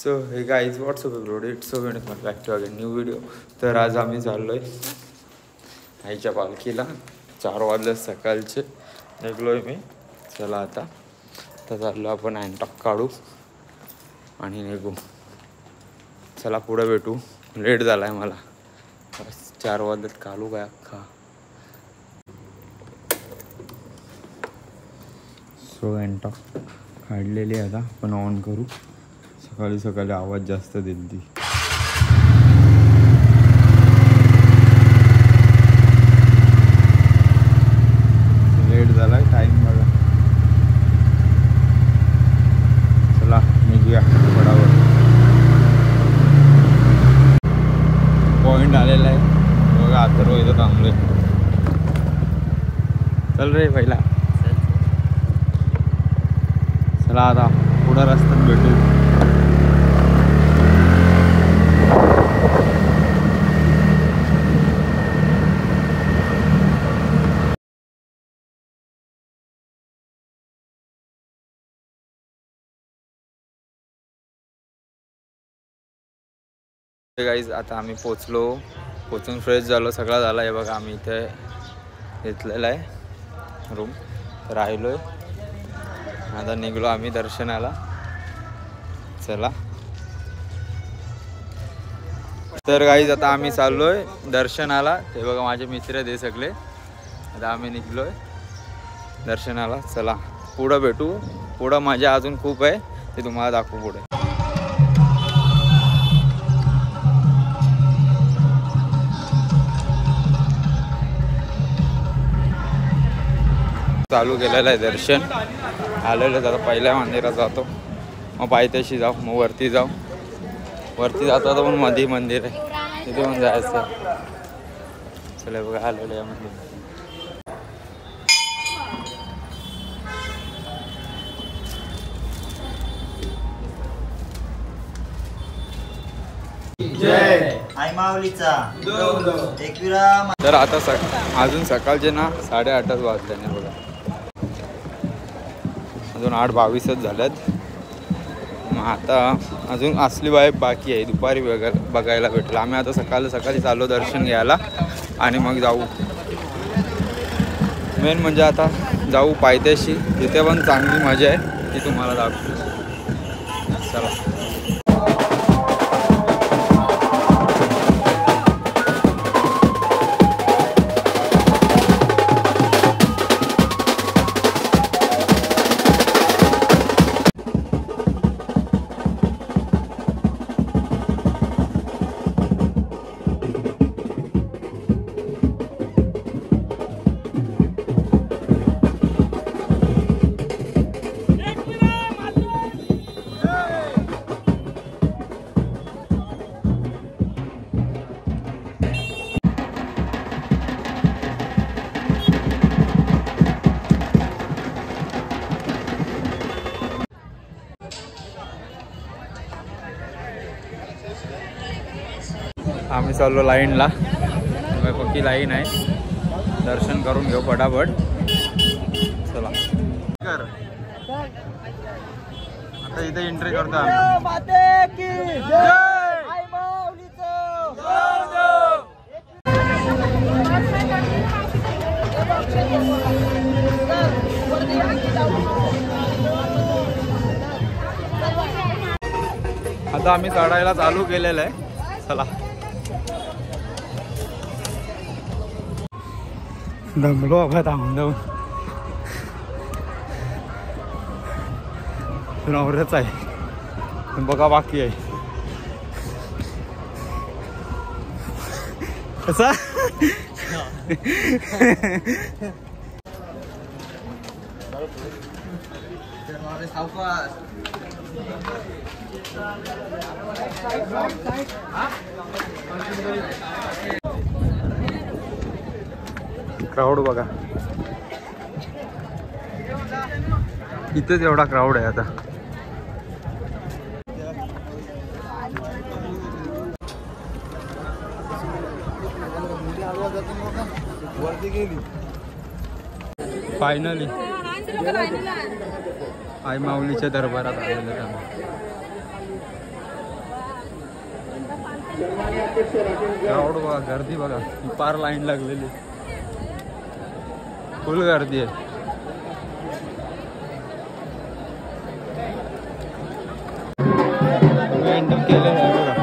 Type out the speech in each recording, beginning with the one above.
So hey guys what's up bros it's so वेळ back to again new video. तर आज आम्ही चाललो आहे आईच्या पालखीला. 4 वाजले सकाळचे निघलो आहे मी. चला आता चाललो आपण अँटॉक काढू आणि निघू. चला पुढे भेटू. लेट झाला आहे मला. 4 वाजलेत. काढू काय अख्खा. सो अँटॉक काढलेली आता आपण ऑन करू. सकाळी सकाळी आवाज जास्त देईल ती. लेट झाला टाइम बघा. चला निघूया फटाफट. पॉइंट आलेला आहे बघा. अथर्व इथं थांबलोय. चल रे पहिला. चला आता पुढं रस्त्यात भेटू. गाईज आता आम्ही पोचून फ्रेश झालो. सगळं झालं आहे बघा. आम्ही इथे घेतलेला आहे रूम. राहिलो आहे. आता निघलो आम्ही दर्शनाला. चला तर गाईज आता आम्ही चाललो आहे दर्शनाला. ते बघा माझे मित्र ते सगळे. आता आम्ही निघलो आहे दर्शनाला. चला पुढं भेटू. पुढं मजा अजून खूप आहे. ते तुम्हाला दाखवू पुढे. चालू केलेलं आहे दर्शन. आलेलं आता पहिल्या मंदिरात जातो. मग पायथ्याशी जाऊ. मग वरती जाऊ. वरती जाता तर पण मध्ये मंदिर आहे तिथे पण जायचं. चला बघा आलेलं आहे मंदिर. तर आता अजून सकाळचे ना 8:30 वाजले नाही बघा. अजून 8:22 झाल्यात. मग आता अजून असली वाईब बाकी आहे. दुपारी बघायला भेटलं. आम्ही आता सकाळी चाललो दर्शन घ्यायला आणि मग जाऊ. मेन म्हणजे आता जाऊ पायथ्याशी. तिथे पण चांगली मजा आहे ती तुम्हाला दाखवू. चला आम्ही चाललो लाईनला. पक्की लाईन आहे. दर्शन करून घेऊ फटाफट. चला आता इथे एंट्री करतो आम्ही. आता आम्ही चढायला चालू केलेलं आहे. चला दमलो बाबा. थांबलो नवरच आहे बघा. बाकी आहे कसा क्राऊड बघा. इथेच एवढा क्राऊड आहे आता. फायनली आई माऊलीच्या दरबारात आलेलं. क्राऊड बघा, गर्दी बघा, पार लाईन लागलेली, फुल गर्दी आहे. एंटर केलेलं आहे बघा.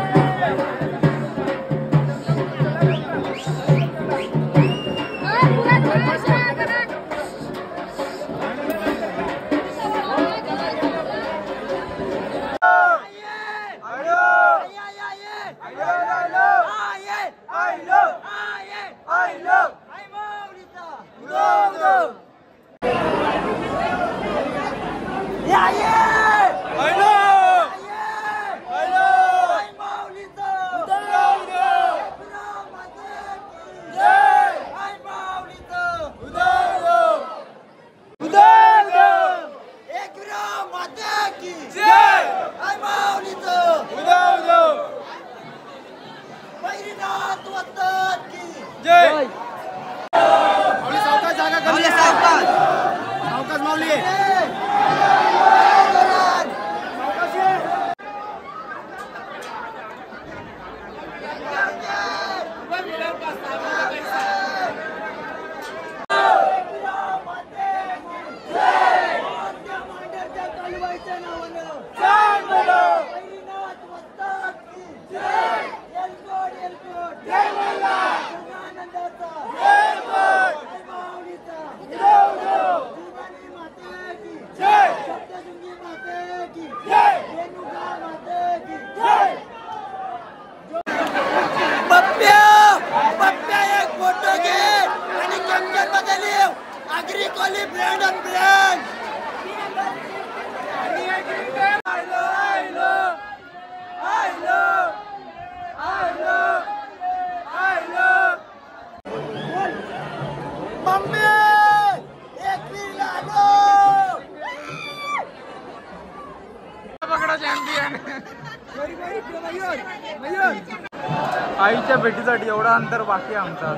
आईच्या भेटीसाठी एवढा अंतर बाकी आहे आमचा.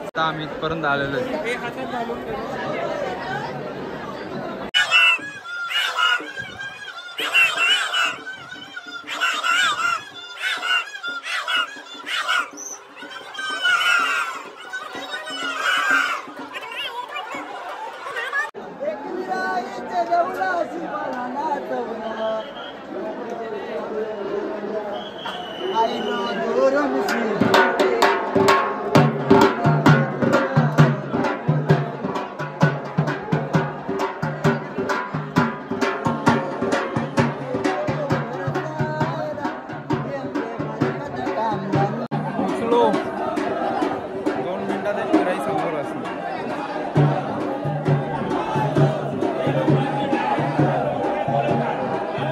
आता आम्ही इथपर्यंत आलेलो आहे.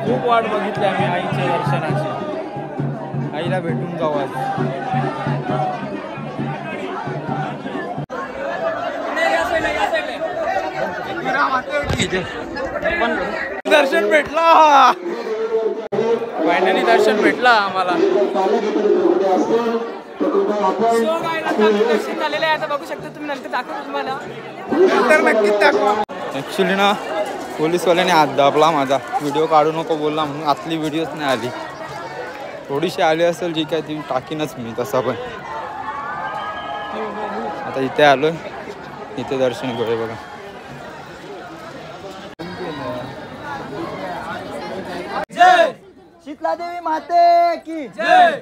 खूप वाट बघितली आम्ही आईच्या दर्शनाची. आईला भेटून जाऊ आज. दर्शन भेटला, फायनली दर्शन भेटला आम्हाला. दर्शन झालेलं आहे, आता बघू शकता तुम्ही. नंतर दाखवतो तुम्हाला, नंतर नक्कीच दाखवा. ॲक्च्युली ना पोलीसवाल्याने हात दाबला माझा, व्हिडिओ काढू नको बोलला म्हणून आतली व्हिडिओच नाही आली. थोडीशी आली असेल जी काय ती टाकीनच मी तसा पण. आता इथे आलोय, इथे दर्शन करूया बघा. जय शीतला देवी माते की जय.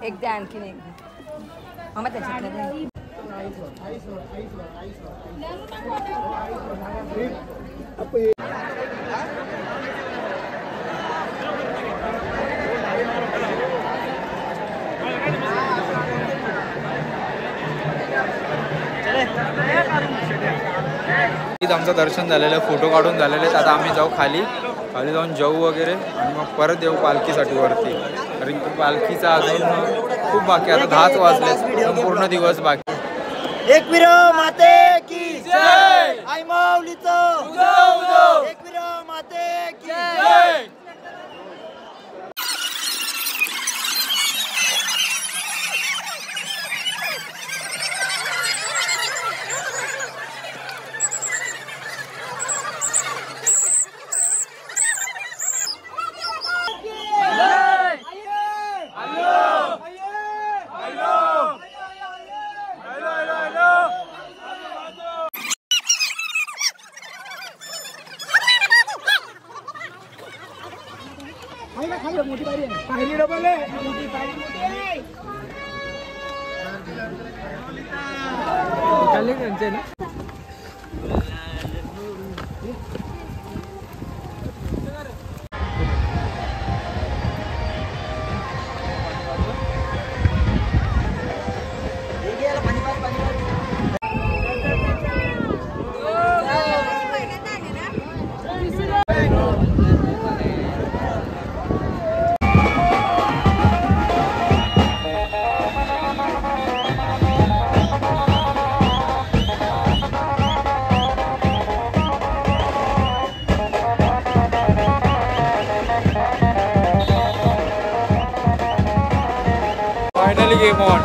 एक द्या, आणखीन एक द्या मामा त्याच्यातलं द्या. आमचं दर्शन झालेलं आहे, फोटो काढून झालेले आहेत. आता आम्ही जाऊ खाली जाऊन जेवू वगैरे आणि मग परत येऊ पालखीसाठी वरती. कारण की पालखीचा अजून खूप बाकी, आता 10च वाजले, पूर्ण दिवस बाकी. एकवीर माते की जय. आई माऊलीचं एकवीर माते की जय. पहिली डबल आहे. Finally game on.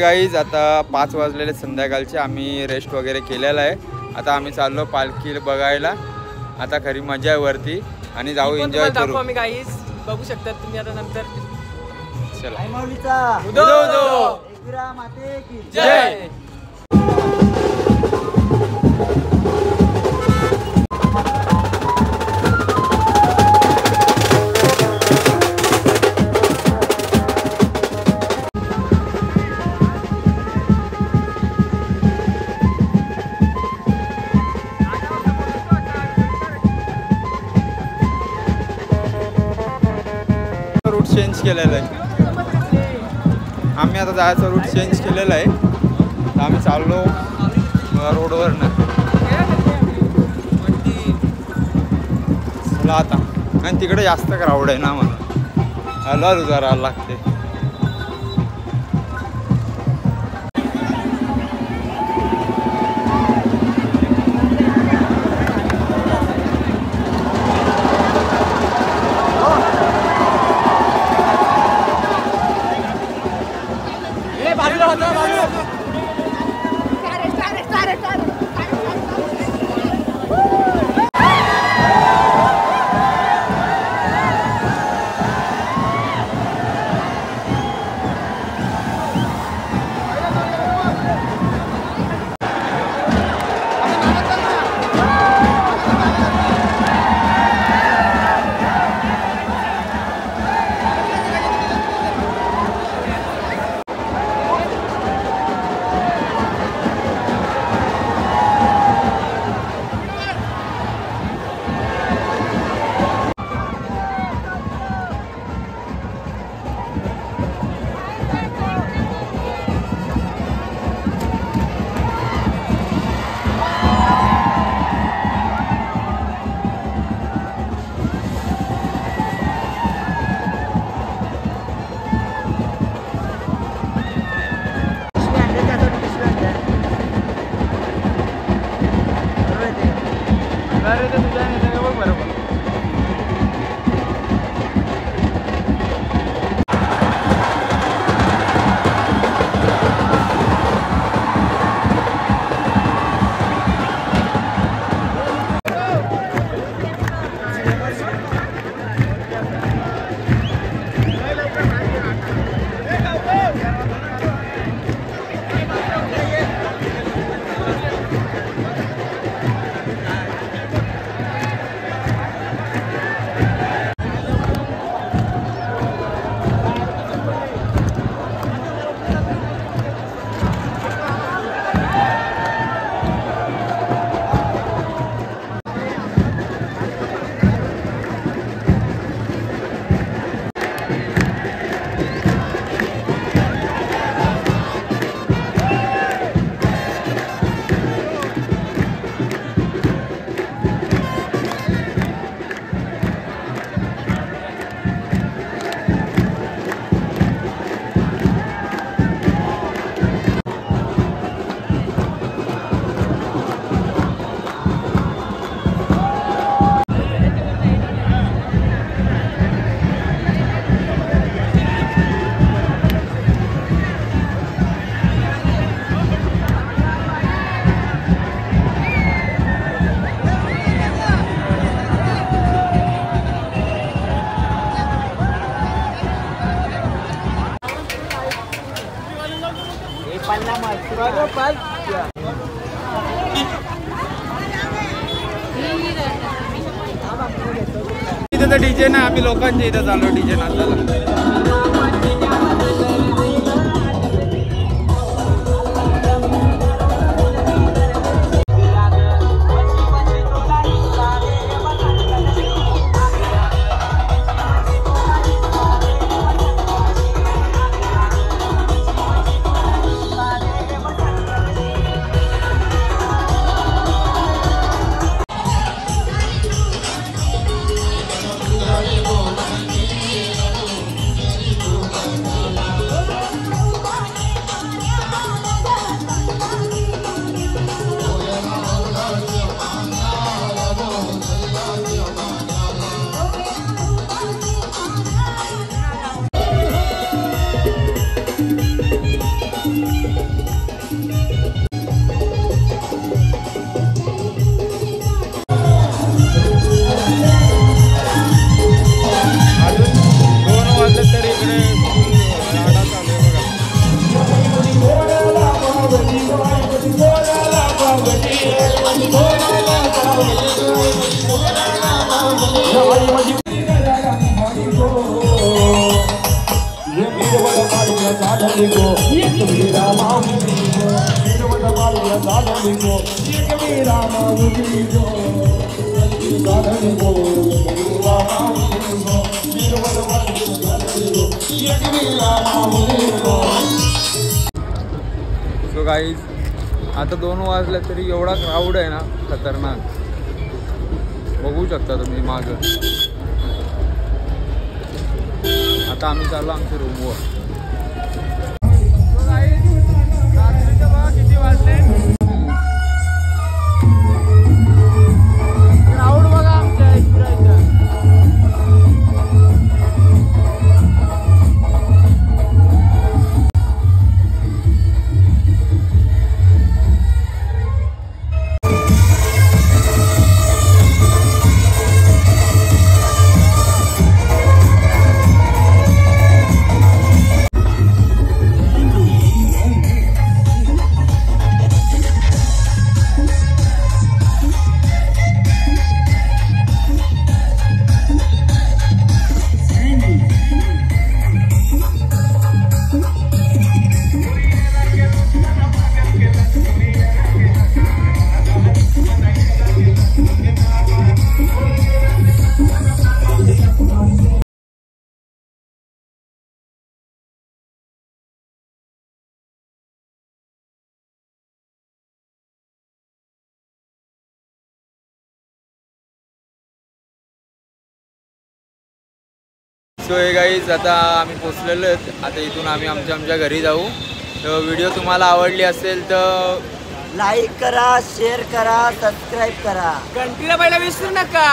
गाईज आता 5 वाजलेले संध्याकाळचे, आम्ही रेस्ट वगैरे केलेला आहे. आता आम्ही चाललो पालखी बघायला. आता खरी मजा आहे वरती आणि जाऊ एन्जॉय करू. आम्ही गाईज बघू शकतात तुम्ही आता नंतर. चला. आई माऊलीचा उदो उदो. एकवीर माते की जय. रूट चेंज केलेला आहे. आम्ही आता जायचा रूट चेंज केलेला आहे. आम्ही चाललो रोडवरनं. चला आता, आणि तिकडे जास्त क्राऊड आहे ना, मला हलवायला जरा लागते. अरे ते तुझ्या नेत्या का बघ बरोबर. इथे तर डीजे ना, आम्ही लोकांच्या इथं चाललो डीजे नाचायला. सो गाईज आता 2 वाजले तरी एवढा क्राऊड आहे ना, खतरनाक. बघू शकता तुम्ही मागं. आता आम्ही चाललो आमच्या रूमवर. रात्रीचं बघा किती वाजले. क्राऊड बघा आमच्या इकडे. सो हे गाईज आता आम्ही पोचलेलो आहेत. आता इथून आम्ही आमच्या घरी जाऊ. तर व्हिडिओ तुम्हाला आवडली असेल तर लाईक करा शेअर करा सबस्क्राईब करा घंटीला पहिला विसरू नका